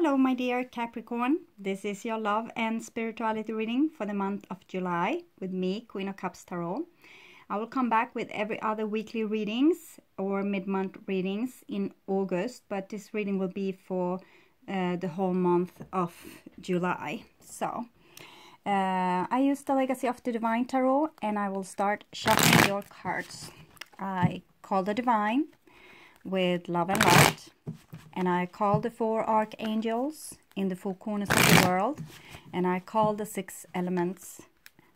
Hello, my dear Capricorn. This is your love and spirituality reading for the month of July with me, Queen of Cups Tarot. I will come back with every other weekly readings or mid-month readings in August, but this reading will be for the whole month of July. So, I use the Legacy of the Divine Tarot, and I will start shuffling your cards. I call the Divine with love and light, and I call the 4 archangels in the 4 corners of the world, and I call the 6 elements: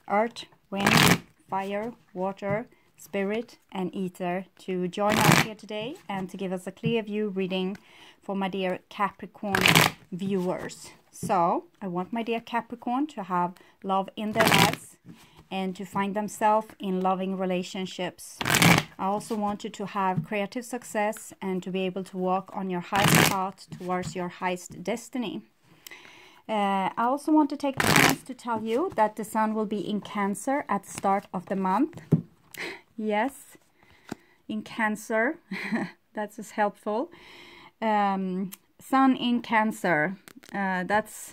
earth, wind, fire, water, spirit, and ether to join us here today and to give us a clear view reading for my dear Capricorn viewers. So I want my dear Capricorn to have love in their lives and to find themselves in loving relationships. I also want you to have creative success and to be able to walk on your highest path towards your highest destiny. I also want to take the chance to tell you that the sun will be in Cancer at the start of the month. Yes, in Cancer. That's just helpful. Sun in Cancer. That's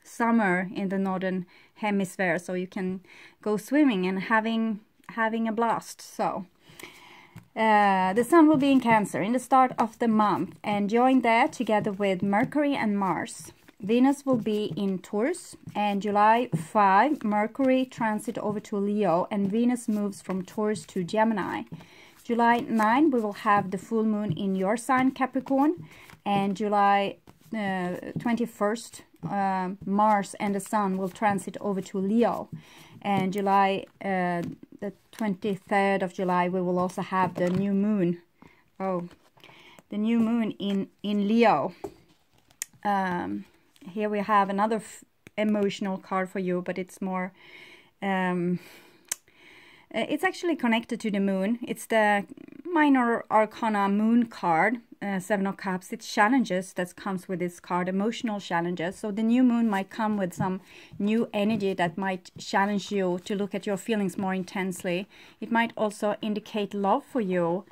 summer in the northern hemisphere, so you can go swimming and having a blast. So the sun will be in Cancer in the start of the month, and join there together with Mercury and Mars. Venus will be in Taurus, and July 5, Mercury transit over to Leo, and Venus moves from Taurus to Gemini. July 9, we will have the full moon in your sign, Capricorn, and July 21st, Mars and the Sun will transit over to Leo, and July the 23rd of July, we will also have the new moon. The new moon in Leo. Here we have another emotional card for you, but it's more, it's actually connected to the moon. It's the minor arcana moon card, 7 of Cups. It's challenges that comes with this card, emotional challenges. So the new moon might come with some new energy that might challenge you to look at your feelings more intensely. It might also indicate love for you.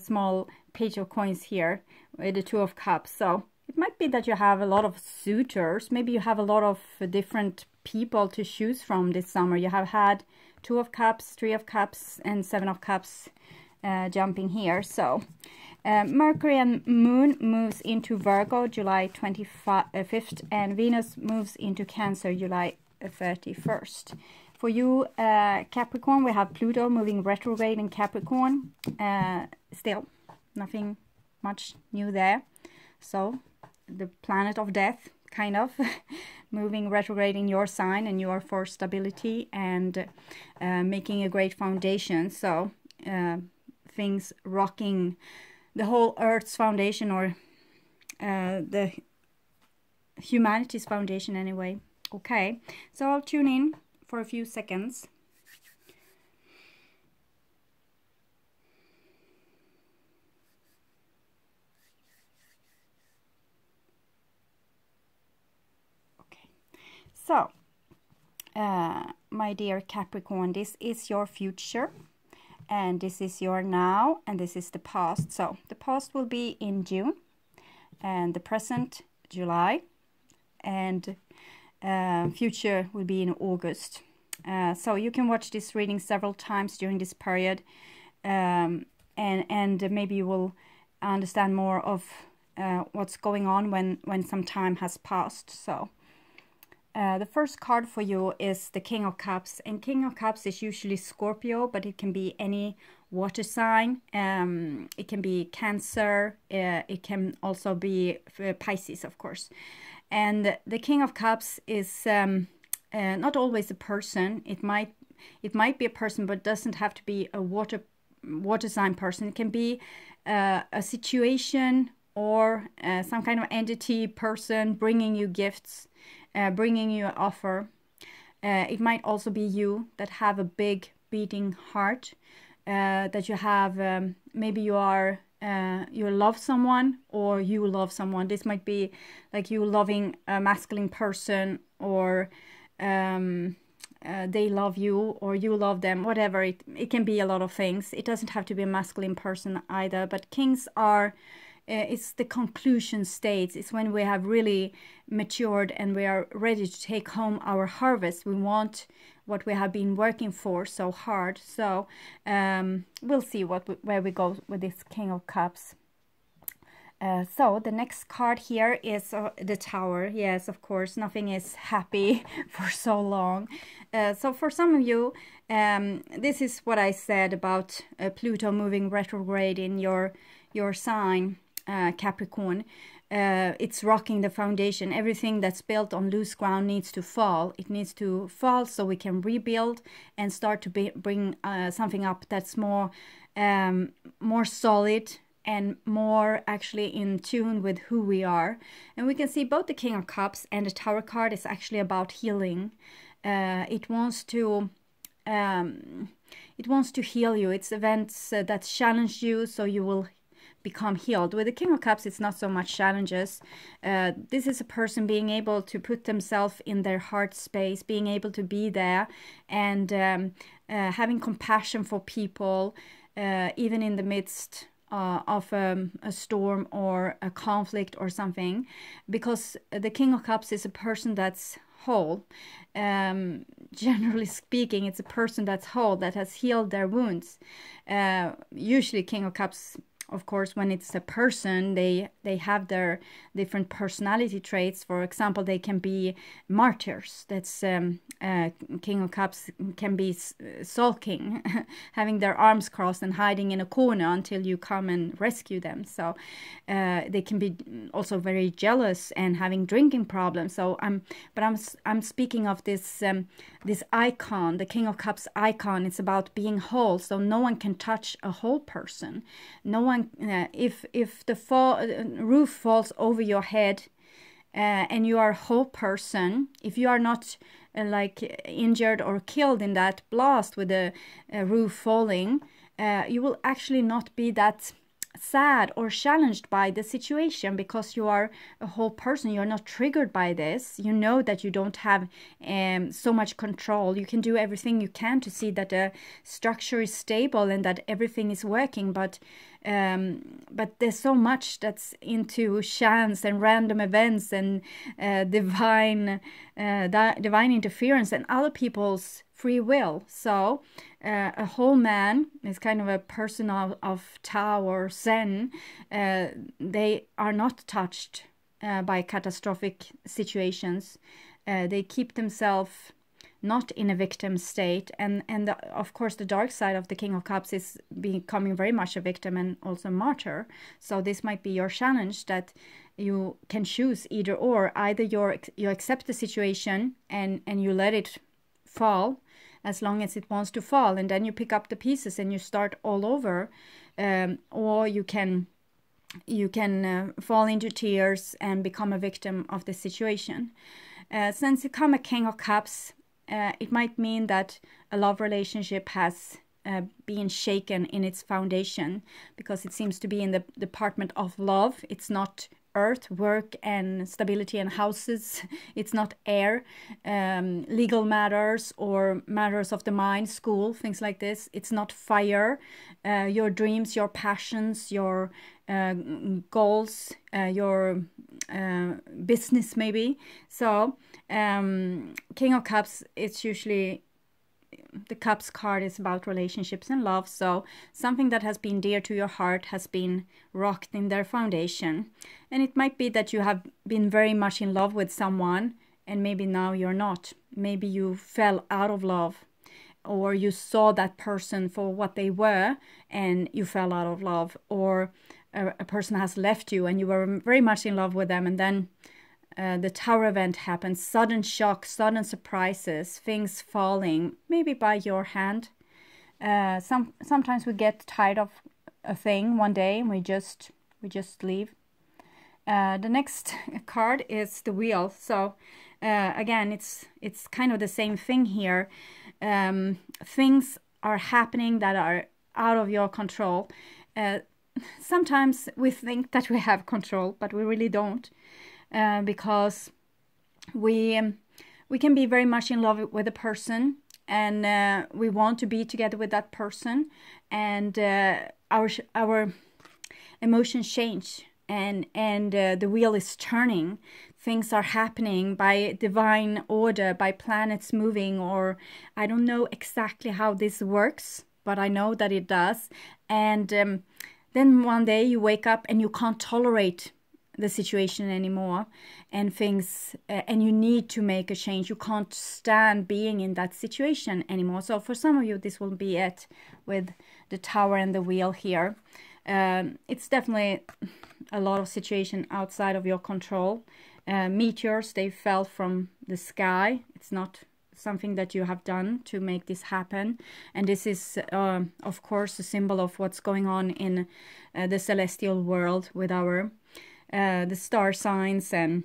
Small page of coins here with the 2 of Cups. So it might be that you have a lot of suitors. Maybe you have a lot of different people to choose from this summer. You have had 2 of Cups, 3 of Cups, and 7 of Cups jumping here. So Mercury and Moon moves into Virgo July 25th, and Venus moves into Cancer July 31st. For you, Capricorn, we have Pluto moving retrograde in Capricorn. Still, nothing much new there. So, the planet of death, kind of, moving retrograde in your sign, and you are for stability and making a great foundation. So, things rocking the whole Earth's foundation, or the humanity's foundation anyway. Okay, so I'll tune in for a few seconds. Okay, so my dear Capricorn, this is your future, and this is your now, and this is the past. So the past will be in June, and the present July, and future will be in August. So you can watch this reading several times during this period, and maybe you will understand more of what's going on when some time has passed. So the first card for you is the King of Cups, and King of Cups is usually Scorpio, but it can be any water sign. It can be Cancer. It can also be Pisces, of course. And the King of Cups is not always a person. It might be a person, but it doesn't have to be a water sign person. It can be a situation or some kind of entity, person bringing you gifts, bringing you an offer. It might also be you that have a big beating heart, that you have, maybe you are you love someone, or you love someone. This might be like you loving a masculine person, or they love you, or you love them, whatever. It can be a lot of things. It doesn't have to be a masculine person either, but kings are it's the conclusion stage. It's when we have really matured and we are ready to take home our harvest. We want what we have been working for so hard. So we'll see where we go with this King of Cups. So the next card here is the Tower. Yes, of course, nothing is happy for so long. So for some of you, this is what I said about Pluto moving retrograde in your sign, Capricorn. It's rocking the foundation. Everything that's built on loose ground needs to fall. It needs to fall so we can rebuild and start to bring something up that's more solid and more actually in tune with who we are. And we can see both the King of Cups and the Tower card is actually about healing. It wants to heal you. It's events that challenge you so you will become healed. With the King of Cups, it's not so much challenges. This is a person being able to put themselves in their heart space, being able to be there, and having compassion for people, even in the midst of a storm or a conflict or something, because the King of Cups is a person that's whole. Generally speaking, it's a person that's whole, that has healed their wounds. Usually King of Cups, of course, when it's a person, they have their different personality traits. For example, they can be martyrs. That's King of Cups can be sulking, having their arms crossed and hiding in a corner until you come and rescue them. So they can be also very jealous and having drinking problems. So I'm speaking of this this icon, the King of Cups icon. It's about being whole. So no one can touch a whole person. No one. If the roof falls over your head and you are a whole person, if you are not like injured or killed in that blast with the roof falling, you will actually not be that sad or challenged by the situation, because you are a whole person. You're not triggered by this. You know that you don't have so much control. You can do everything you can to see that the structure is stable and that everything is working, but there's so much that's into chance and random events and divine interference and other people's free will. So a whole man is kind of a person of Tao or Zen. They are not touched by catastrophic situations. They keep themselves not in a victim state, and of course the dark side of the King of Cups is becoming very much a victim and also a martyr. So this might be your challenge, that you can choose either or. Either you accept the situation and you let it fall as long as it wants to fall, and then you pick up the pieces and you start all over, or you can fall into tears and become a victim of the situation. Since you come a King of Cups, it might mean that a love relationship has been shaken in its foundation, because it seems to be in the department of love. It's not earth, work and stability and houses. It's not air, legal matters or matters of the mind, school, things like this. It's not fire, your dreams, your passions, your goals, your business maybe. So King of Cups, it's usually, the Cups card is about relationships and love. So something that has been dear to your heart has been rocked in their foundation. And it might be that you have been very much in love with someone and maybe now you're not. Maybe you fell out of love, or you saw that person for what they were and you fell out of love, or a person has left you and you were very much in love with them, and then the Tower event happens, sudden shock, sudden surprises, things falling, maybe by your hand. Sometimes we get tired of a thing one day and we just leave. The next card is the Wheel. So again, it's kind of the same thing here. Things are happening that are out of your control. Sometimes we think that we have control, but we really don't. Because we can be very much in love with a person, and we want to be together with that person, and our emotions change and the wheel is turning. Things are happening by divine order, by planets moving, or I don't know exactly how this works, but I know that it does. And then one day you wake up and you can't tolerate the situation anymore, and things and you need to make a change. You can't stand being in that situation anymore. So for some of you, this will be it with the Tower and the wheel here. It's definitely a lot of situation outside of your control. Meteors, they fell from the sky. It's not something that you have done to make this happen. And this is, of course, a symbol of what's going on in the celestial world with our the star signs and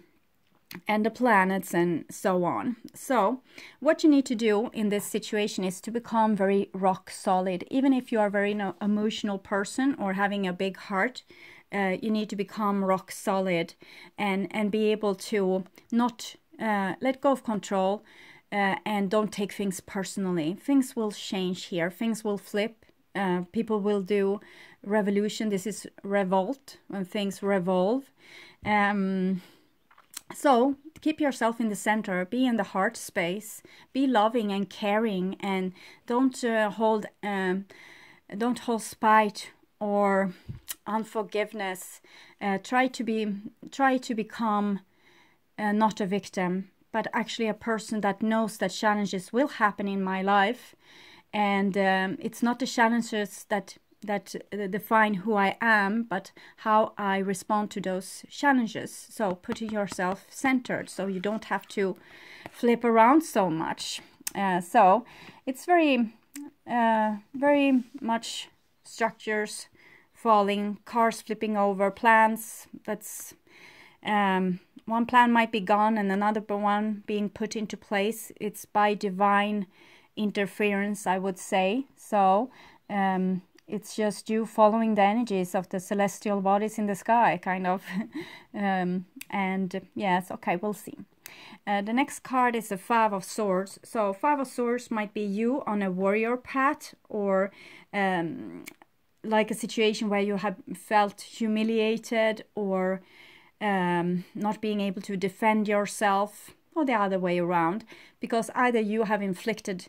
the planets and so on. So what you need to do in this situation is to become very rock solid. Even if you are a very emotional person or having a big heart, you need to become rock solid and be able to not let go of control and don't take things personally. Things will change here. Things will flip. People will do revolution. This is revolt, when things revolve. So keep yourself in the center, be in the heart space, be loving and caring, and don't hold spite or unforgiveness. Try to become not a victim, but actually a person that knows that challenges will happen in my life, and it's not the challenges that define who I am, but how I respond to those challenges. So put yourself centered so you don't have to flip around so much. So it's very much structures falling, cars flipping over, plans that's one plan might be gone and another one being put into place. It's by divine interference, I would say. So it's just you following the energies of the celestial bodies in the sky, kind of. And yes, okay, we'll see. The next card is the Five of Swords. So Five of Swords might be you on a warrior path, or like a situation where you have felt humiliated or not being able to defend yourself, or the other way around, because either you have inflicted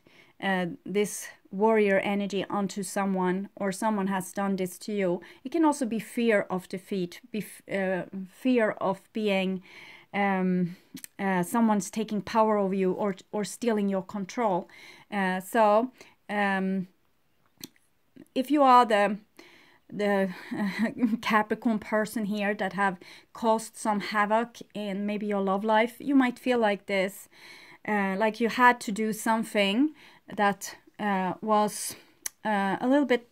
this warrior energy onto someone, or someone has done this to you. It can also be fear of defeat, fear of being someone's taking power over you or stealing your control. So if you are the Capricorn person here that have caused some havoc in maybe your love life, you might feel like this, like you had to do something that was a little bit,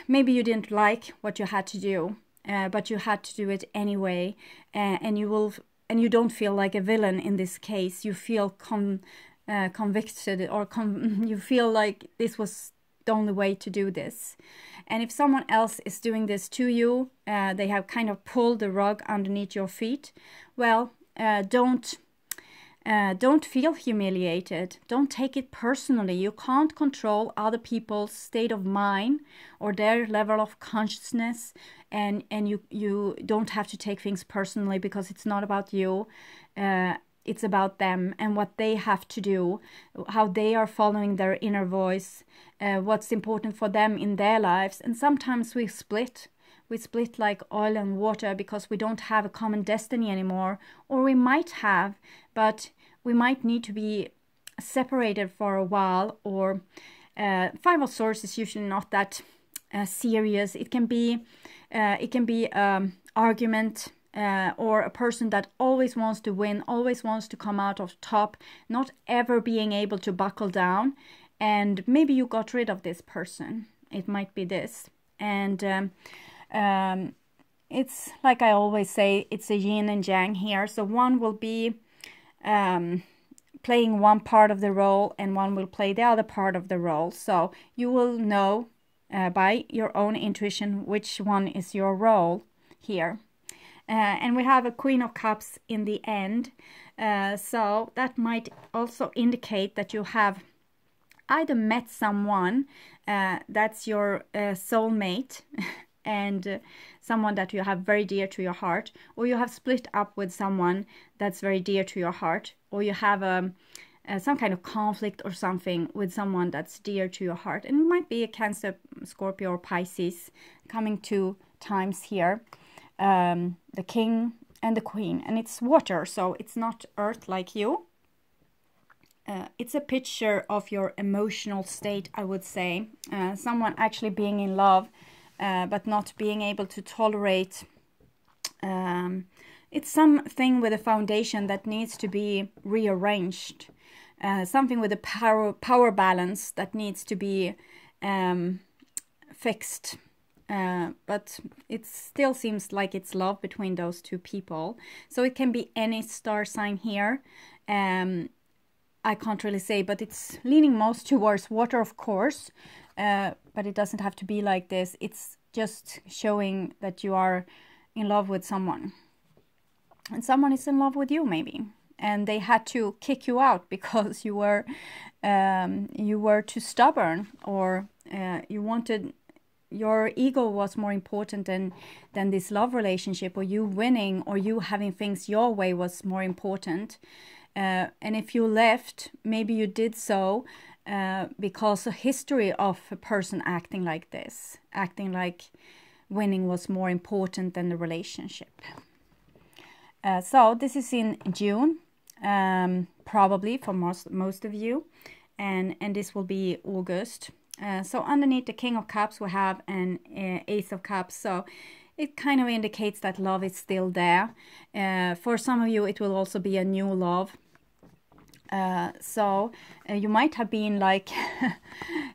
maybe you didn't like what you had to do, but you had to do it anyway, and you don't feel like a villain in this case. You feel convicted, or you feel like this was the only way to do this. And if someone else is doing this to you, they have kind of pulled the rug underneath your feet, well, don't feel humiliated. Don't take it personally. You can't control other people's state of mind or their level of consciousness, and you don't have to take things personally, because it's not about you. It's about them and what they have to do, how they are following their inner voice, what's important for them in their lives. And sometimes we split like oil and water, because we don't have a common destiny anymore, or we might have, but we might need to be separated for a while. Or Five of Swords is usually not that serious. It can be argument, or a person that always wants to win, always wants to come out of top, not ever being able to buckle down. And maybe you got rid of this person. It might be this. And it's like I always say, it's a yin and yang here. So one will be playing one part of the role, and one will play the other part of the role. So you will know by your own intuition which one is your role here. And we have a Queen of Cups in the end. So that might also indicate that you have either met someone that's your soulmate, and someone that you have very dear to your heart, or you have split up with someone that's very dear to your heart, or you have some kind of conflict or something with someone that's dear to your heart. And it might be a Cancer, Scorpio, or Pisces coming 2 times here. The King and the Queen, and it's water, so it's not earth like you. It's a picture of your emotional state, I would say. Someone actually being in love, but not being able to tolerate. It's something with a foundation that needs to be rearranged. Something with a power balance that needs to be fixed. But it still seems like it's love between those 2 people. So it can be any star sign here. I can't really say, but it's leaning most towards water, of course. But it doesn't have to be like this. It's just showing that you are in love with someone. And someone is in love with you, maybe. And they had to kick you out because you were too stubborn, or your ego was more important than this love relationship, or you winning, or you having things your way was more important. And if you left, maybe you did so because a history of a person acting like this, acting like winning was more important than the relationship. So this is in June, probably for most of you, and this will be August. So underneath the King of Cups we have an Ace of Cups, so it kind of indicates that love is still there. For some of you it will also be a new love. So you might have been like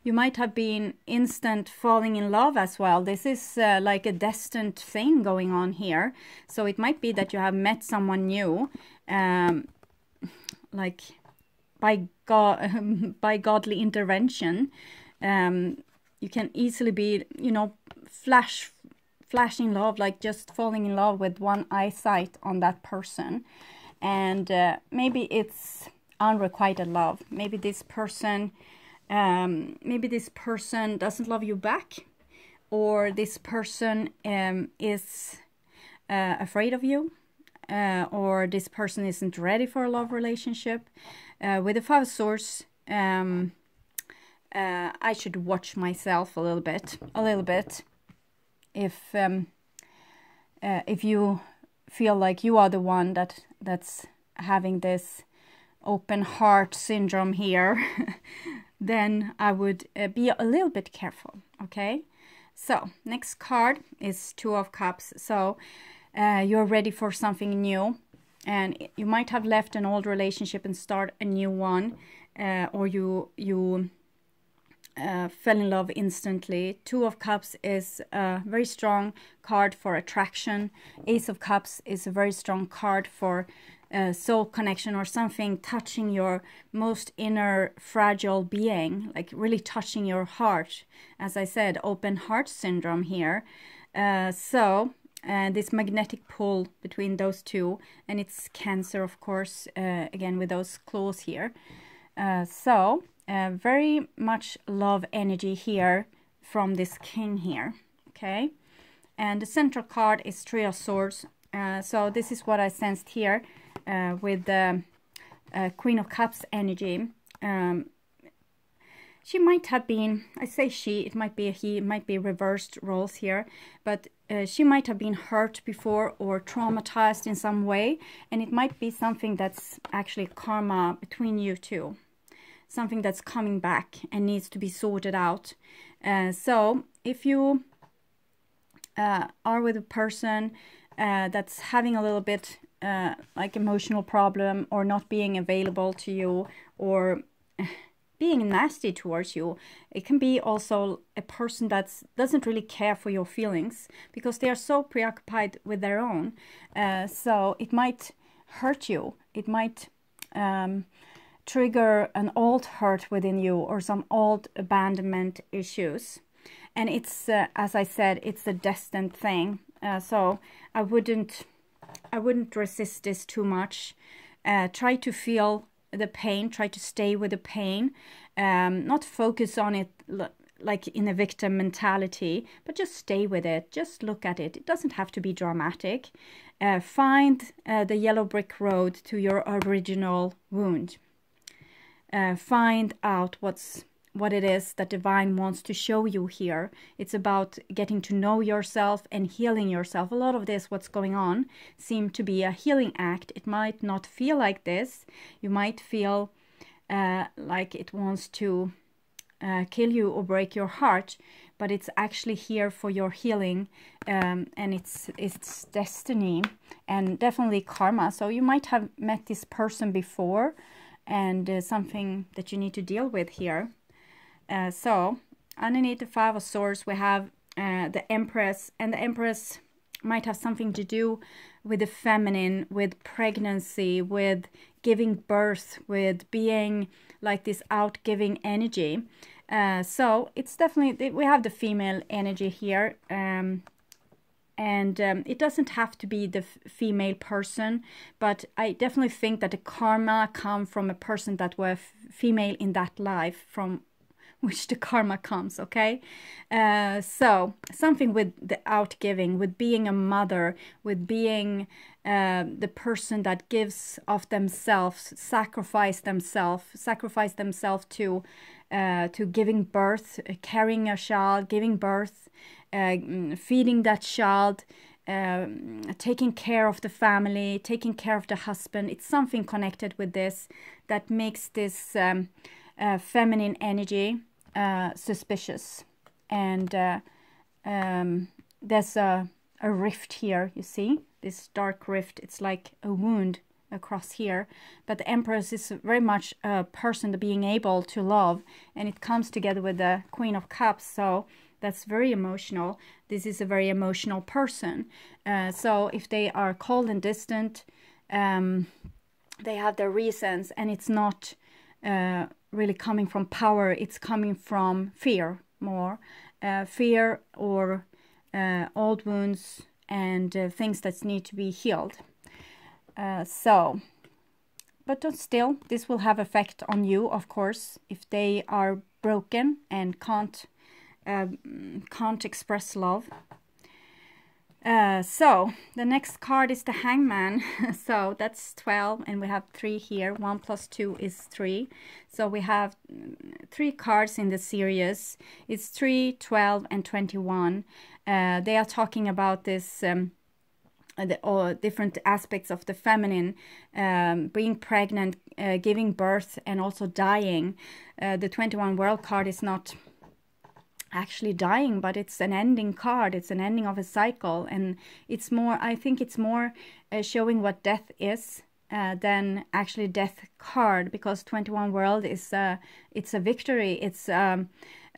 you might have been instant falling in love as well. This is like a destined thing going on here. So it might be that you have met someone new, like by godly intervention. You can easily be, you know, flashing love, like just falling in love with one eyesight on that person. And maybe it's unrequited love. Maybe this person doesn't love you back, or this person is afraid of you, or this person isn't ready for a love relationship. With the 5 of Swords, I should watch myself a little bit. If you feel like you are the one that's having this open heart syndrome here, then I would be a little bit careful. Okay, so next card is 2 of Cups. So you're ready for something new, and you might have left an old relationship and start a new one, or you fell in love instantly. 2 of Cups is a very strong card for attraction. Ace of Cups is a very strong card for soul connection, or something touching your most inner fragile being, like really touching your heart. As I said, open heart syndrome here. So this magnetic pull between those 2, and it's Cancer, of course, again with those claws here. So very much love energy here from this King here. Okay, and the central card is 3 of Swords. So this is what I sensed here with the Queen of Cups energy. She might have been, I say she, it might be a he, it might be reversed roles here, but she might have been hurt before or traumatized in some way, and it might be something that's actually karma between you 2. Something that's coming back and needs to be sorted out. So if you are with a person that's having a little bit like emotional problem, or not being available to you, or being nasty towards you, it can be also a person that doesn't really care for your feelings because they are so preoccupied with their own. So it might hurt you. It might trigger an old hurt within you, or some old abandonment issues. And it's as I said, it's a destined thing. So I wouldn't resist this too much. Try to feel the pain, try to stay with the pain, not focus on it like in a victim mentality, but just stay with it. Just look at it. It doesn't have to be dramatic. Find the yellow brick road to your original wound. Find out what it is that divine wants to show you here. It's about getting to know yourself and healing yourself. A lot of this, what's going on, seem to be a healing act. It might not feel like this. You might feel like it wants to kill you or break your heart, but it's actually here for your healing, and it's destiny and definitely karma. So you might have met this person before, and something that you need to deal with here. So underneath the Five of Swords we have the Empress, and the Empress might have something to do with the feminine, with pregnancy, with giving birth, with being like this out-giving energy. So it's definitely, we have the female energy here, and it doesn't have to be the female person, but I definitely think that the karma comes from a person that were female in that life, from which the karma comes, okay? So something with the outgiving, with being a mother, with being the person that gives of themselves, sacrifice themselves to giving birth, carrying a child, giving birth, feeding that child, taking care of the family, taking care of the husband. It's something connected with this that makes this feminine energy suspicious. And there's a rift here, you see, this dark rift. It's like a wound across here, but the Empress is very much a person being able to love, and it comes together with the Queen of Cups, so that's very emotional. This is a very emotional person. So if they are cold and distant, they have their reasons, and it's not really coming from power, it's coming from fear more. Fear or old wounds and things that need to be healed. So, but still, this will have effect on you, of course, if they are broken and can't express love. So the next card is the Hangman. So that's 12, and we have 3 here. 1 plus 2 is 3. So we have 3 cards in the series. It's 3, 12, and 21. They are talking about this different aspects of the feminine, being pregnant, giving birth, and also dying. The 21 World card is not actually dying, but it's an ending card. It's an ending of a cycle, and it's more, I think it's more showing what death is than actually death card, because 21 World is it's a victory, it's a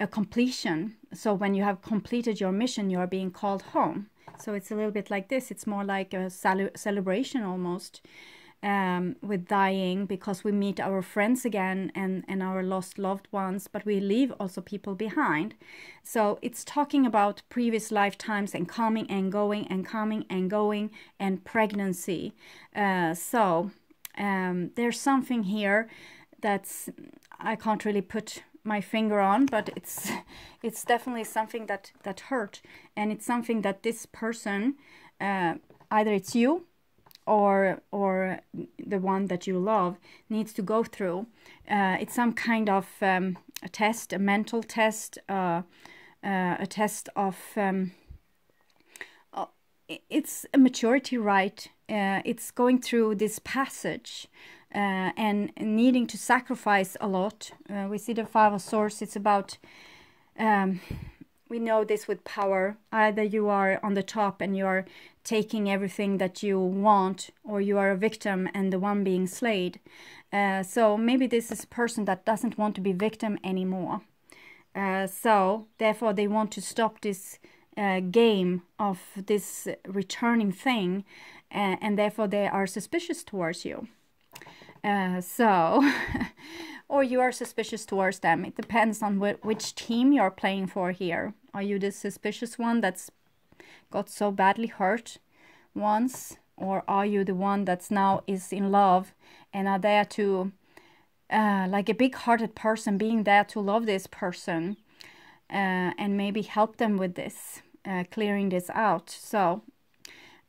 completion. So when you have completed your mission, you are being called home. So it's a little bit like this. It's more like a celebration almost, with dying, because we meet our friends again and our lost loved ones, but we leave also people behind. So it's talking about previous lifetimes and coming and going and coming and going, and pregnancy. So there's something here that's, I can't really put my finger on, but it's definitely something that hurt, and it's something that this person, either it's you or the one that you love, needs to go through. It's some kind of a test, a mental test, a test of it's a maturity, right? It's going through this passage and needing to sacrifice a lot. We see the Five of Swords. It's about we know this with power. Either you are on the top and you are taking everything that you want, or you are a victim and the one being slayed. So maybe this is a person that doesn't want to be victim anymore. So therefore they want to stop this game of this returning thing, and therefore they are suspicious towards you. Or you are suspicious towards them. It depends on which team you're playing for here. Are you the suspicious one that's got so badly hurt once, or are you the one that's now is in love and are there to, like a big-hearted person, being there to love this person? and maybe help them with this, clearing this out. So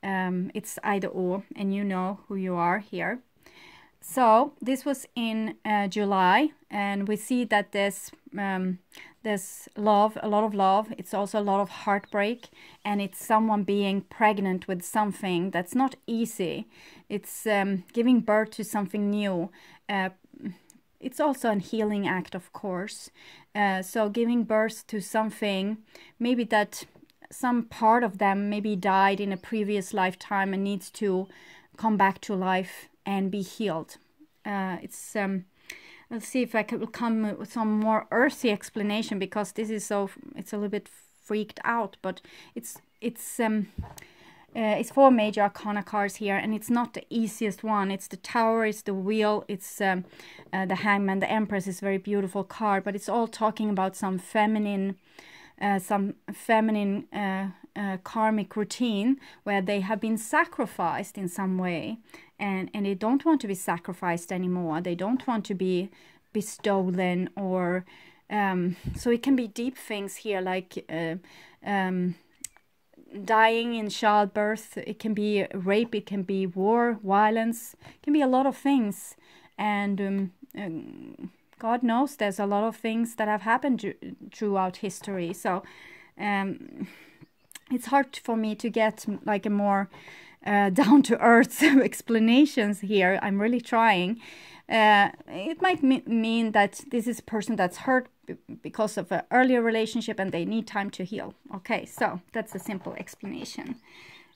it's either or, and you know who you are here. So this was in July, and we see that there's love, a lot of love. It's also a lot of heartbreak, and it's someone being pregnant with something that's not easy. It's giving birth to something new. It's also a healing act, of course. So giving birth to something, maybe that some part of them maybe died in a previous lifetime and needs to come back to life and be healed. Let's see if I could come with some more earthy explanation, because this is it's a little bit freaked out, but it's 4 major arcana cards here, and it's not the easiest one. It's the Tower, it's the Wheel, it's the Hangman. The Empress is a very beautiful card, but it's all talking about some feminine karmic routine where they have been sacrificed in some way, and they don't want to be sacrificed anymore. They don't want to be stolen, or so it can be deep things here, like dying in childbirth. It can be rape, it can be war, violence, it can be a lot of things. And God knows there's a lot of things that have happened throughout history. So it's hard for me to get like a more down-to-earth explanations here. I'm really trying. It might mean that this is a person that's hurt because of an earlier relationship and they need time to heal. Okay, so that's a simple explanation.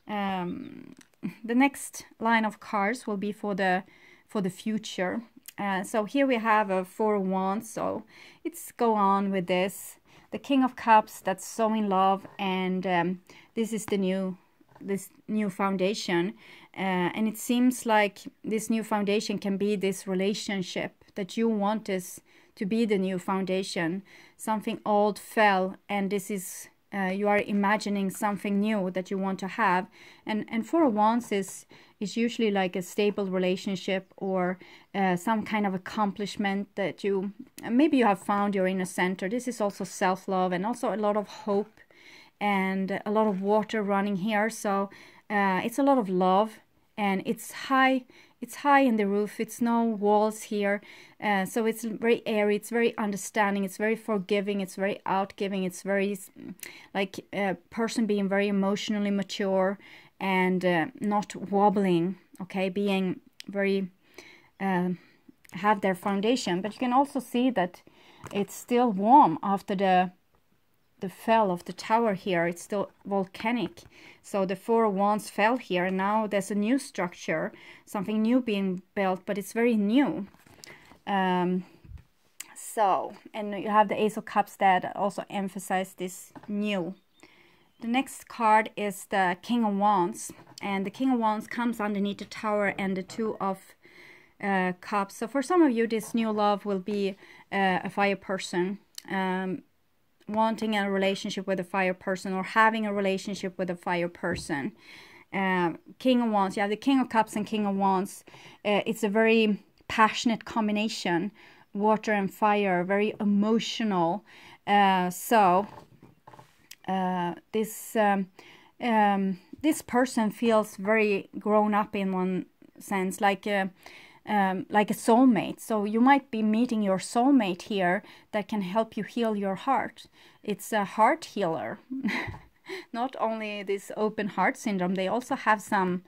The next line of cards will be for the future. So here we have a 4 of Wands, so it's go on with this. The King of Cups, that's so in love, and this is this new foundation, and it seems like this new foundation can be this relationship that you want is to be the new foundation. Something old fell, and this is you are imagining something new that you want to have. And 4 of Wands is usually like a stable relationship, or some kind of accomplishment that maybe you have found your inner center. This is also self-love, and also a lot of hope, and a lot of water running here. So it's a lot of love, and it's high in the roof. It's no walls here, so it's very airy, it's very understanding, it's very forgiving, it's very outgiving, it's very like a person being very emotionally mature and not wobbling, okay, being very have their foundation. But you can also see that it's still warm after the fell of the Tower here. It's still volcanic. So the 4 of Wands fell here, and now there's a new structure, something new being built, but it's very new. So, and you have the Ace of Cups that also emphasize this new. The next card is the King of Wands, and the King of Wands comes underneath the Tower and the 2 of Cups. So for some of you, this new love will be a fire person, wanting a relationship with a fire person, or having a relationship with a fire person. King of Wands, yeah, the King of Cups and King of Wands, it's a very passionate combination, water and fire, very emotional. So this person feels very grown up in one sense, like a soulmate. So you might be meeting your soulmate here that can help you heal your heart. It's a heart healer. Not only this open heart syndrome, they also have some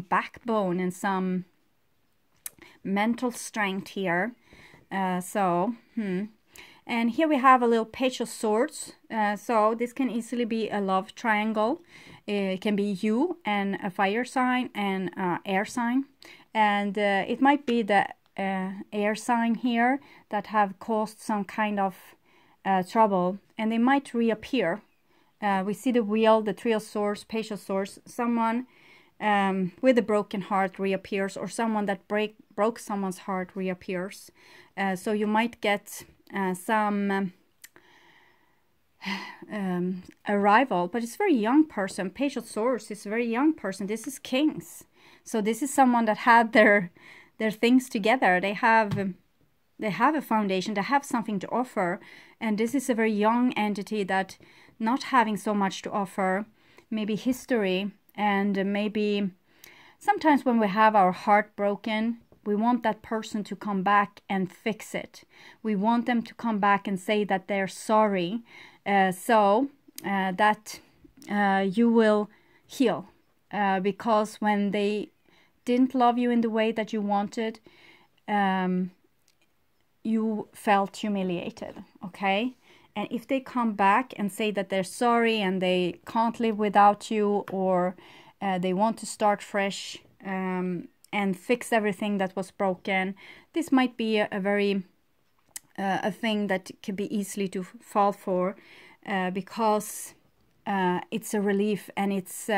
backbone and some mental strength here. And here we have a little Page of Swords. So this can easily be a love triangle. It can be you and a fire sign and air sign. And it might be the air sign here that have caused some kind of trouble, and they might reappear. We see the Wheel, the 3 of Swords, Page of Swords. Someone with a broken heart reappears, or someone that broke someone's heart reappears. So you might get some arrival, but it's a very young person. Page of Swords is a very young person. This is Kings. So this is someone that had their things together. They have they have a foundation, they have something to offer. And this is a very young entity that not having so much to offer, maybe history, and maybe sometimes when we have our heart broken, we want that person to come back and fix it. We want them to come back and say that they're sorry, so that you will heal. Because when they didn't love you in the way that you wanted, you felt humiliated, okay? And if they come back and say that they're sorry and they can't live without you, or they want to start fresh and fix everything that was broken, this might be a very a thing that can be easily to fall for, because it's a relief, and it's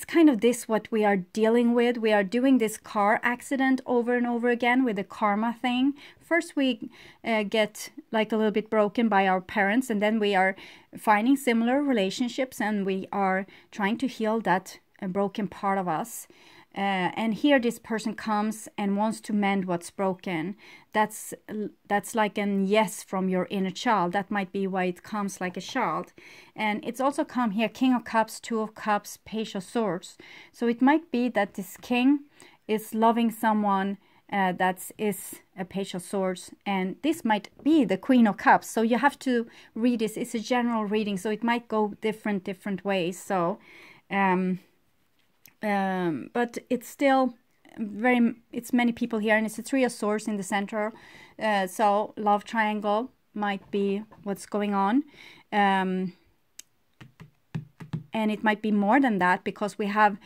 kind of this what we are dealing with. We are doing this car accident over and over again with the karma thing. First we get like a little bit broken by our parents, and then we are finding similar relationships, and we are trying to heal that broken part of us. And here this person comes and wants to mend what's broken. That's like an yes from your inner child. That might be why it comes like a child. And it's also come here, King of Cups, Two of Cups, Page of Swords. So it might be that this king is loving someone that is a Page of Swords. And this might be the Queen of Cups. So you have to read this. It's a general reading, so it might go different ways. So but it's still it's many people here, and it's a Three of Swords in the center. So love triangle might be what's going on. And it might be more than that, because we have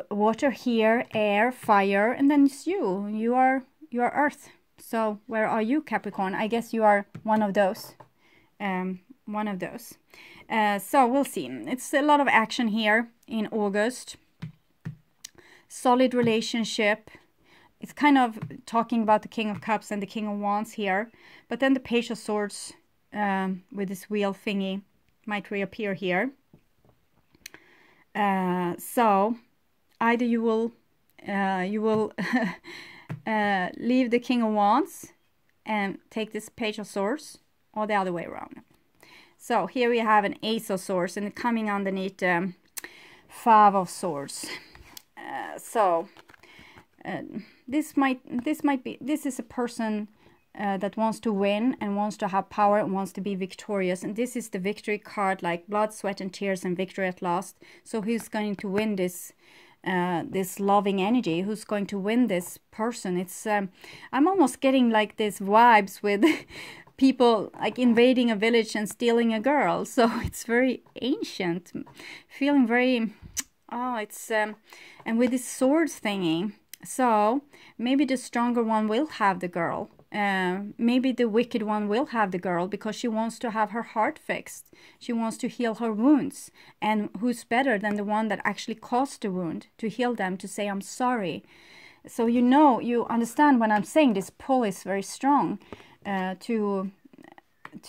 water here, air, fire, and then it's you. You are earth. So where are you, Capricorn? I guess you are one of those. One of those. So we'll see. It's a lot of action here in August. Solid relationship. It's kind of talking about the King of Cups and the King of Wands here. But then the Page of Swords with this wheel thingy might reappear here. So either you will leave the King of Wands and take this Page of Swords, or the other way around. So here we have an Ace of Swords, and coming underneath Five of Swords. This is a person that wants to win and wants to have power and wants to be victorious. And this is the victory card, like blood, sweat, and tears, and victory at last. So who's going to win this this loving energy? Who's going to win this person? It's I'm almost getting like these vibes with people like invading a village and stealing a girl. So it's very ancient, feeling very, oh, it's and with this swords thingy. So maybe the stronger one will have the girl. Maybe the wicked one will have the girl, because she wants to have her heart fixed. She wants to heal her wounds. And who's better than the one that actually caused the wound to heal them, to say, I'm sorry. So you understand when I'm saying this pull is very strong. To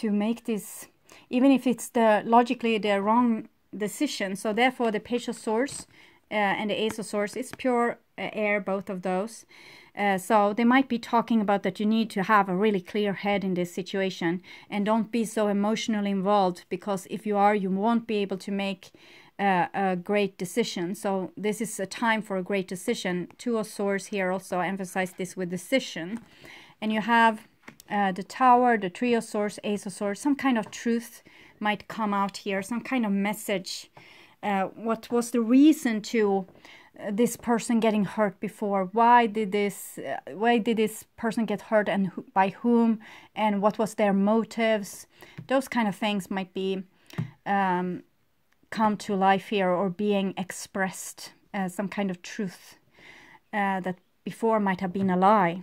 make this, even if it's logically the wrong decision. So therefore the Page of Swords and the Ace of Swords is pure air, both of those. So they might be talking about that you need to have a really clear head in this situation, and don't be so emotionally involved, because if you are, you won't be able to make a great decision. So this is a time for a great decision. Two of Swords here also emphasize this with decision. And you have the Tower, the Three of Swords, Ace of Swords. Some kind of truth might come out here, some kind of message. What was the reason to this person getting hurt before? Why did this person get hurt, and by whom, and what was their motives? Those kind of things might be come to life here, or being expressed as some kind of truth that before might have been a lie.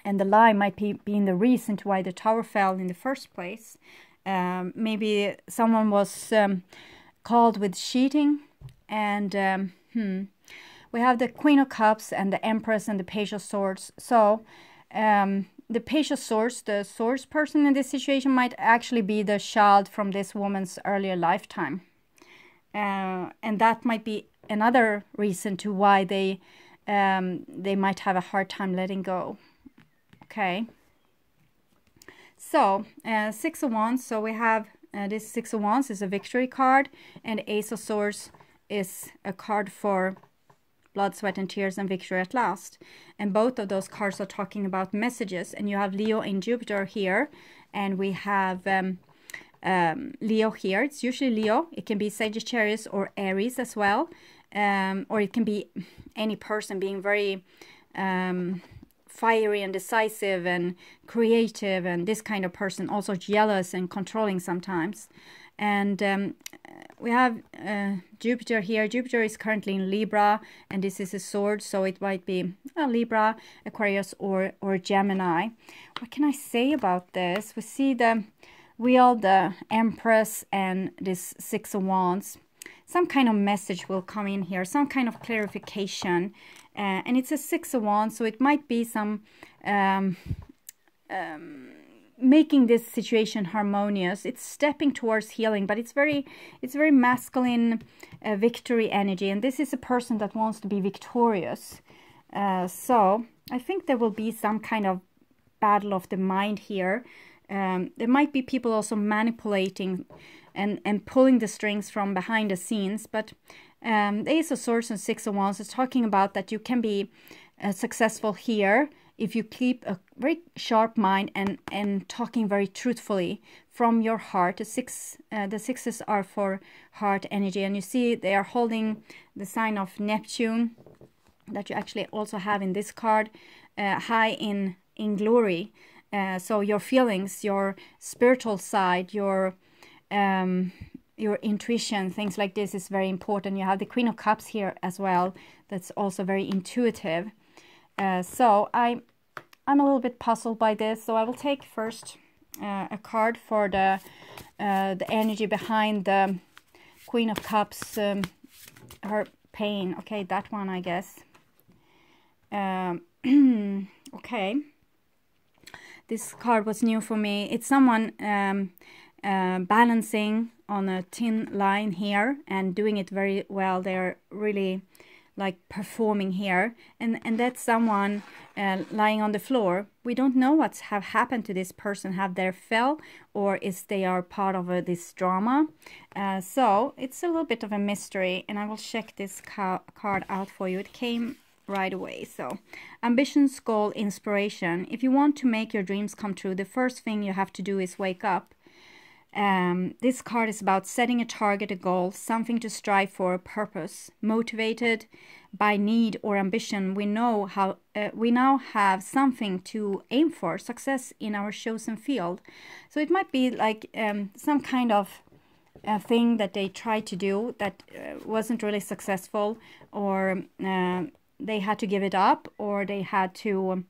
And the lie might be being the reason to why the tower fell in the first place. Maybe someone was called with cheating. And we have the Queen of Cups and the Empress and the Page of Swords. So the Page of Swords, the swords person in this situation, might actually be the child from this woman's earlier lifetime. And that might be another reason to why they might have a hard time letting go. Okay. So, Six of Wands. So we have this Six of Wands is a victory card, and Ace of Swords is a card for blood, sweat, and tears and victory at last. And both of those cards are talking about messages. And you have Leo and Jupiter here, and we have Leo here. It's usually Leo. It can be Sagittarius or Aries as well, or it can be any person being very fiery and decisive and creative, and this kind of person, also jealous and controlling sometimes. And we have Jupiter here. Jupiter is currently in Libra, and this is a sword, so it might be Libra, Aquarius, or Gemini. What can I say about this? We see the wheel, the Empress, and this Six of Wands. Some kind of message will come in here, some kind of clarification. And it's a Six of Wands, so it might be some making this situation harmonious. It's stepping towards healing, but it's very masculine victory energy, and this is a person that wants to be victorious. So I think there will be some kind of battle of the mind here. There might be people also manipulating and pulling the strings from behind the scenes, but the Ace of Swords and Six of Wands is talking about that you can be successful here if you keep a very sharp mind and talking very truthfully from your heart. The sixes are for heart energy, and you see they are holding the sign of Neptune that you actually also have in this card, high in glory. So your feelings, your spiritual side, your intuition, things like this is very important. You have the Queen of Cups here as well. That's also very intuitive. So I'm a little bit puzzled by this. So I will take first a card for the energy behind the Queen of Cups, her pain. Okay, that one, I guess. Okay. This card was new for me. It's someone balancing on a thin line here and doing it very well. They're really like performing here, and that's someone lying on the floor. We don't know what's have happened to this person. Have they fell, or is they are part of this drama? So it's a little bit of a mystery, and I will check this card out for you. It came right away. So ambitions, goal, inspiration. If you want to make your dreams come true, the first thing you have to do is wake up. This card is about setting a target, a goal, something to strive for, a purpose. Motivated by need or ambition, we know how we now have something to aim for, success in our chosen field. So it might be like some kind of thing that they tried to do that wasn't really successful, or they had to give it up, or they had to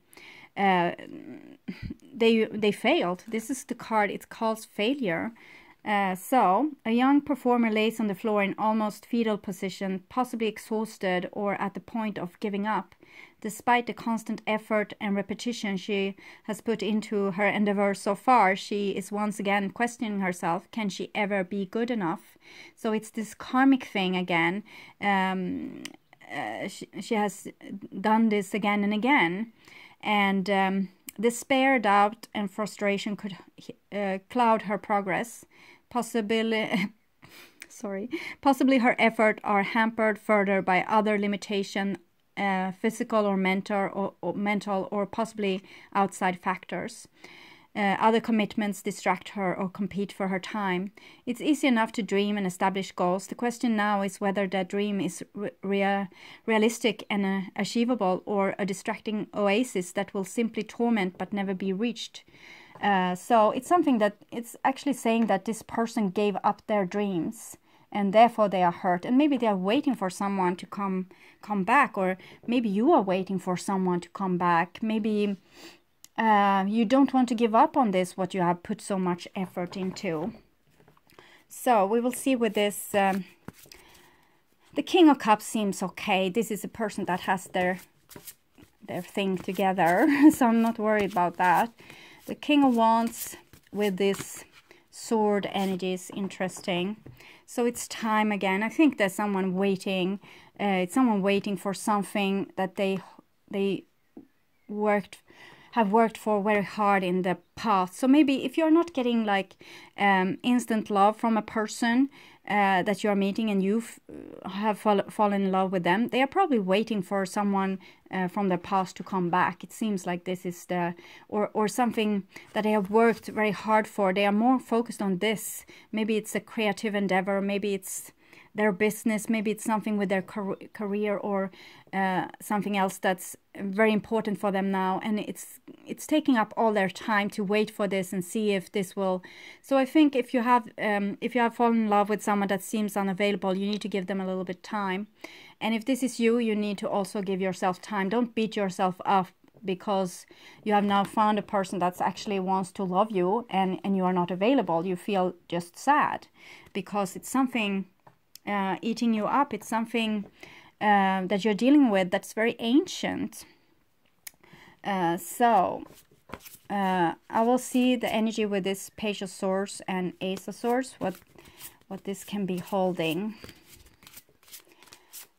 they failed. This is the card, it calls failure. So a young performer lays on the floor in almost fetal position, possibly exhausted or at the point of giving up. Despite the constant effort and repetition she has put into her endeavor so far, she is once again questioning herself. Can she ever be good enough? So it's this karmic thing again. She has done this again and again, and despair, doubt, and frustration could cloud her progress. Possibly her efforts are hampered further by other limitation, physical or mental, or possibly outside factors. Other commitments distract her or compete for her time. It's easy enough to dream and establish goals. The question now is whether that dream is realistic and achievable, or a distracting oasis that will simply torment but never be reached. So it's something that it's actually saying that this person gave up their dreams, and therefore they are hurt, and maybe they are waiting for someone to come back, or maybe you are waiting for someone to come back. Maybe you don't want to give up on this, what you have put so much effort into. So we will see with this. The King of Cups seems okay. This is a person that has their thing together, so I'm not worried about that. The King of Wands with this sword energy is interesting. So it's time again. I think there's someone waiting. It's someone waiting for something that they worked have worked for very hard in the past. So maybe if you're not getting like instant love from a person that you're meeting, and you have fallen in love with them, they are probably waiting for someone from their past to come back. It seems like this is the, or something that they have worked very hard for. They are more focused on this. Maybe it's a creative endeavor, maybe it's their business, maybe it's something with their career, or something else that's very important for them now, and it's taking up all their time to wait for this and see if this will. So I think if you have fallen in love with someone that seems unavailable, you need to give them a little bit time. And if this is you, you need to also give yourself time. Don't beat yourself up because you have now found a person that actually wants to love you, and you are not available. You feel just sad because it's something eating you up. It's something that you're dealing with that's very ancient. So I will see the energy with this Page of Swords and Ace of Swords, what this can be holding.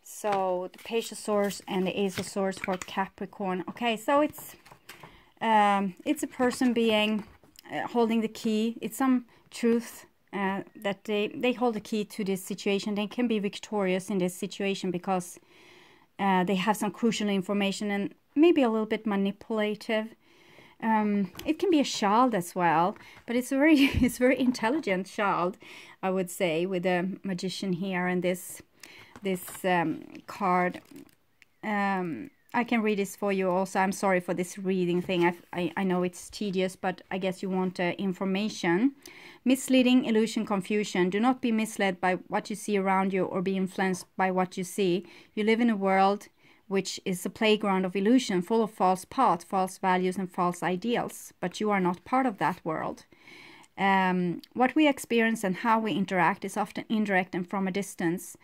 So the Page of Swords and the Ace of Swords for Capricorn. Okay, so it's a person being holding the key. It's some truth that they hold the key to this situation. They can be victorious in this situation because they have some crucial information, and maybe a little bit manipulative. It can be a child as well, but it's very intelligent child, I would say, with the Magician here and this card. I can read this for you also. I'm sorry for this reading thing. I know it's tedious, but I guess you want information. Misleading, illusion, confusion. Do not be misled by what you see around you or be influenced by what you see. You live in a world which is a playground of illusion, full of false paths, false values, and false ideals. But you are not part of that world. What we experience and how we interact is often indirect and from a distance.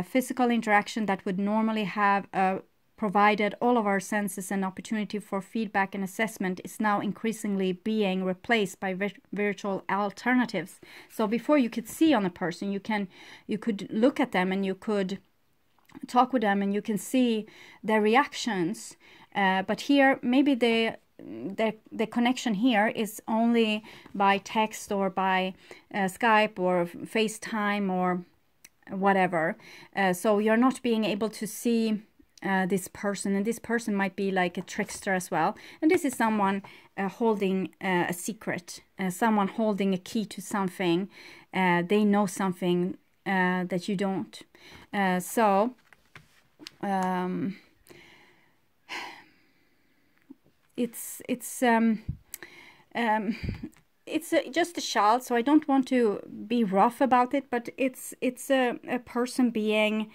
Physical interaction that would normally have provided all of our senses an opportunity for feedback and assessment is now increasingly being replaced by virtual alternatives. So before you could see on a person, you could look at them and you could talk with them and you can see their reactions. But here, maybe the connection here is only by text or by Skype or FaceTime or whatever. So you're not being able to see this person, and this person might be like a trickster as well. And this is someone holding a secret, someone holding a key to something. They know something that you don't. It's just a child, so I don't want to be rough about it, but it's a person being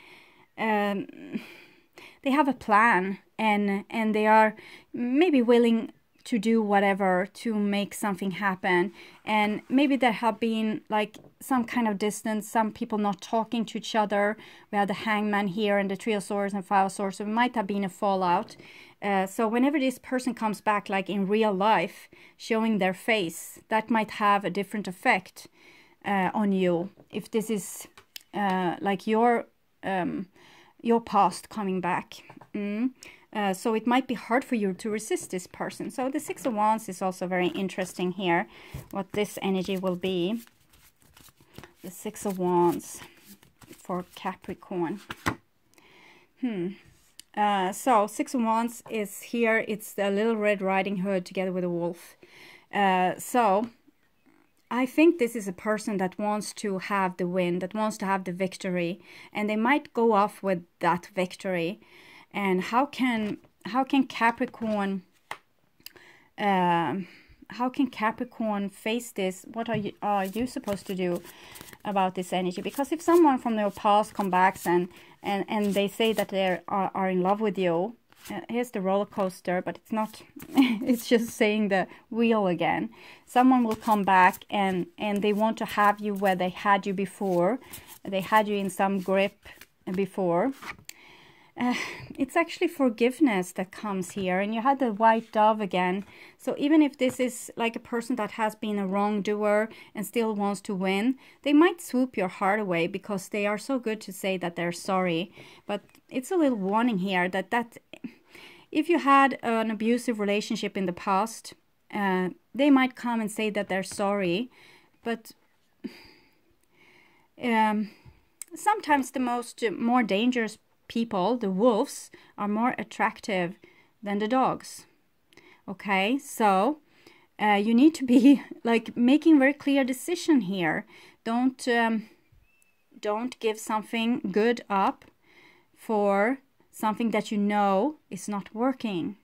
they have a plan, and they are maybe willing to do whatever to make something happen. And maybe there have been like some kind of distance, some people not talking to each other. We have the Hangman here and the Three of Swords and Five of Swords, so it might have been a fallout. So whenever this person comes back, like in real life, showing their face, that might have a different effect on you. If this is like your past coming back. So it might be hard for you to resist this person. So the Six of Wands is also very interesting here, what this energy will be. The Six of Wands for Capricorn. So Six of Wands is here. It's the Little Red Riding Hood together with a wolf. So I think this is a person that wants to have the win, that wants to have the victory, and they might go off with that victory. And how can Capricorn face this? What are you supposed to do about this energy? Because if someone from your past comes back and they say that they are in love with you, here's the roller coaster, but it's not. It's just saying the wheel again. Someone will come back and they want to have you where they had you before. They had you in some grip before. It's actually forgiveness that comes here, and you had the white dove again. So even if this is like a person that has been a wrongdoer and still wants to win, they might swoop your heart away because they are so good to say that they're sorry. But it's a little warning here that if you had an abusive relationship in the past, they might come and say that they're sorry, but sometimes the more dangerous people, the wolves, are more attractive than the dogs. Okay, so you need to be like making very clear decision here. Don't give something good up for something that you know is not working.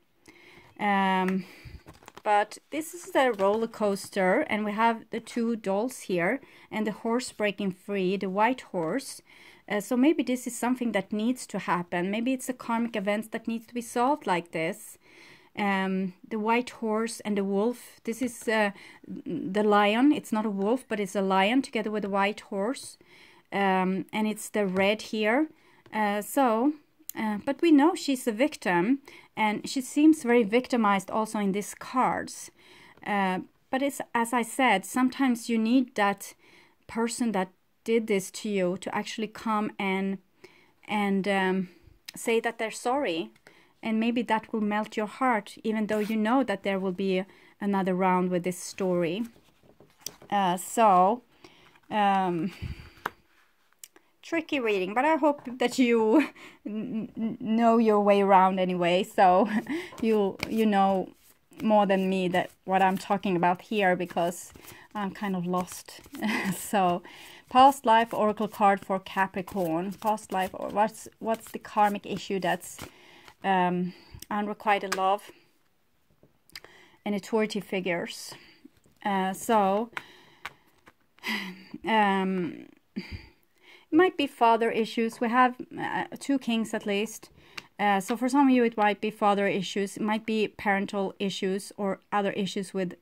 But this is the roller coaster, and we have the two dolls here and the horse breaking free, the white horse. So maybe this is something that needs to happen. Maybe it's a karmic event that needs to be solved like this. The white horse and the wolf. This is the lion. It's not a wolf, but it's a lion together with a white horse. And it's the red here. But we know she's a victim, and she seems very victimized also in these cards. But it's, as I said, sometimes you need that person that did this to you to actually come and say that they're sorry. And maybe that will melt your heart, even though you know that there will be another round with this story. Tricky reading, but I hope that you know your way around anyway. So you know more than me that what I'm talking about here, because I'm kind of lost. So, past life oracle card for Capricorn. Past life, or what's the karmic issue that's unrequited love and authority figures. It might be father issues. We have two kings at least. So for some of you it might be father issues. It might be parental issues or other issues with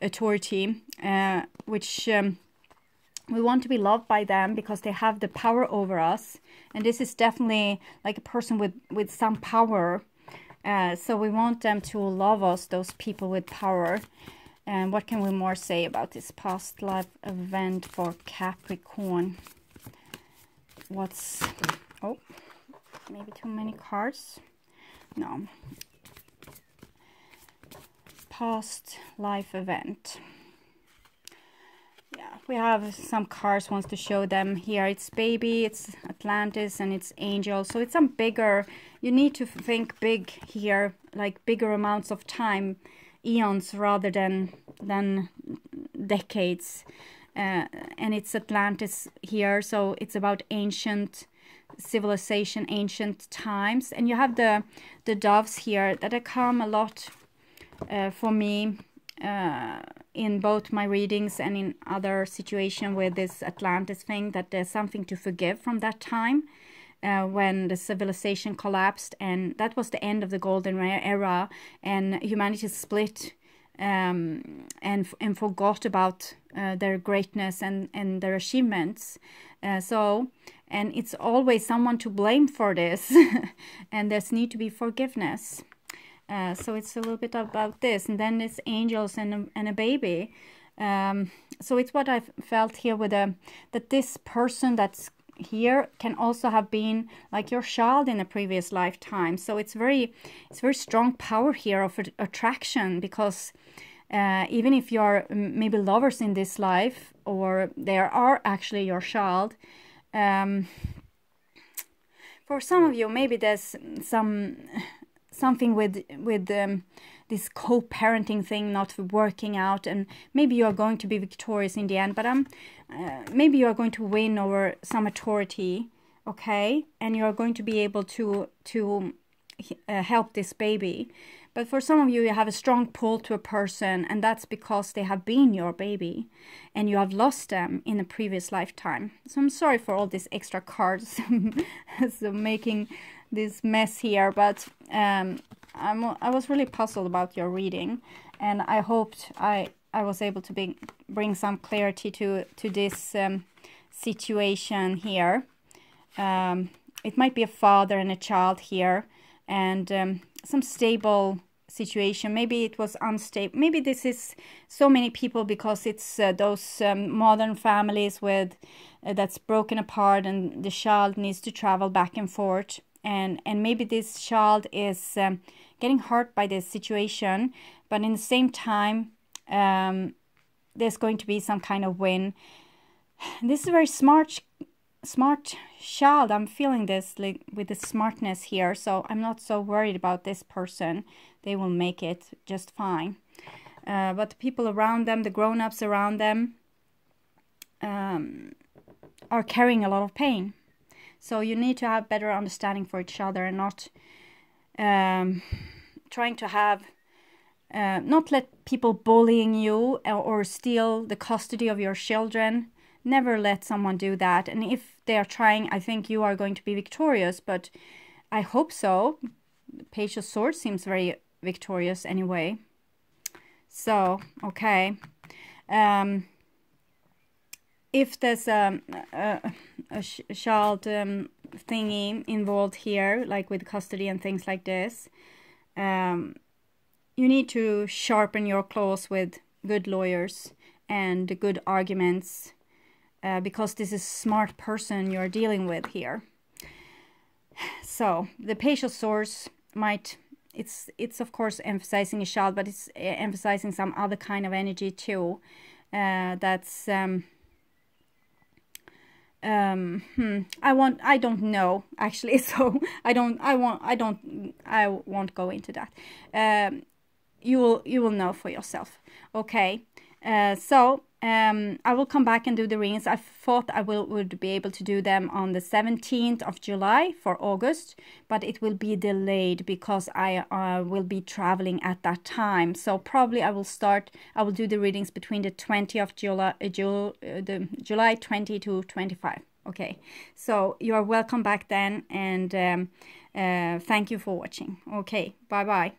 authority, which we want to be loved by them because they have the power over us. And this is definitely like a person with some power. So we want them to love us, those people with power. And what can we more say about this past life event for Capricorn? Oh, maybe too many cards. No. Past life event. Yeah, we have some cards wants to show them here. It's baby, it's Atlantis, and it's angel. So it's some bigger, you need to think big here, like bigger amounts of time, eons rather than decades. And it's Atlantis here, so it's about ancient civilization, ancient times. And you have the doves here that come a lot for me in both my readings and in other situation with this Atlantis thing, that there's something to forgive from that time when the civilization collapsed, and that was the end of the golden era, and humanity split and forgot about their greatness and their achievements. And it's always someone to blame for this, and there's need to be forgiveness. So it's a little bit about this, and then it's angels and a baby. So it's what I've felt here with that this person that's here can also have been like your child in a previous lifetime. So it's very strong power here of attraction, because even if you're maybe lovers in this life, or they are actually your child, for some of you maybe there's something with this co-parenting thing not working out, and maybe you are going to be victorious in the end, but maybe you are going to win over some authority, okay, and you are going to be able to help this baby. But for some of you, you have a strong pull to a person, and that's because they have been your baby and you have lost them in a previous lifetime. So I'm sorry for all these extra cards, so making this mess here, but I was really puzzled about your reading, and I hoped I was able to bring some clarity to this situation here. It might be a father and a child here, and some stable situation. Maybe it was unstable. Maybe this is so many people because it's those modern families with that's broken apart, and the child needs to travel back and forth. and maybe this child is getting hurt by this situation, but in the same time there's going to be some kind of win. This is a very smart child. I'm feeling this, like, with the smartness here, so I'm not so worried about this person. They will make it just fine. But the people around them, the grown-ups around them, are carrying a lot of pain. So you need to have better understanding for each other, and not trying to have not let people bullying you or steal the custody of your children. Never let someone do that. And if they are trying, I think you are going to be victorious, but I hope so. The Page of Swords seems very victorious anyway. So, okay. If there's a child thingy involved here, like with custody and things like this, you need to sharpen your claws with good lawyers and good arguments, because this is a smart person you're dealing with here. So the Page of Swords might, it's of course emphasizing a child, but it's emphasizing some other kind of energy too. That's I don't know actually, so I won't go into that. You will know for yourself. Okay. So I will come back and do the readings. I thought I would be able to do them on the 17th of July for August, but it will be delayed because I will be traveling at that time. So probably I will do the readings between the 20th of July 20 to 25. Okay, so you are welcome back then, and thank you for watching. Okay, bye bye.